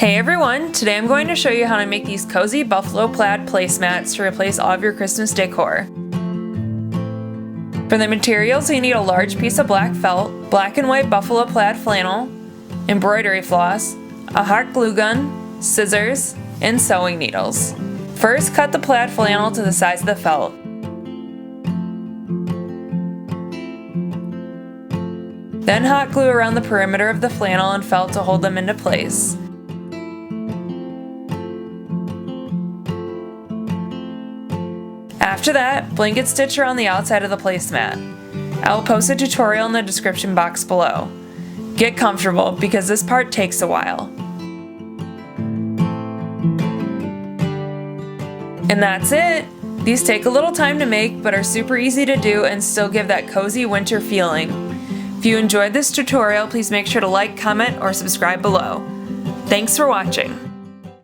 Hey everyone, today I'm going to show you how to make these cozy buffalo plaid placemats to replace all of your Christmas decor. For the materials, you need a large piece of black felt, black and white buffalo plaid flannel, embroidery floss, a hot glue gun, scissors, and sewing needles. First, cut the plaid flannel to the size of the felt. Then hot glue around the perimeter of the flannel and felt to hold them into place. After that, blanket stitch around the outside of the placemat. I will post a tutorial in the description box below. Get comfortable because this part takes a while. And that's it! These take a little time to make but are super easy to do and still give that cozy winter feeling. If you enjoyed this tutorial, please make sure to like, comment, or subscribe below. Thanks for watching!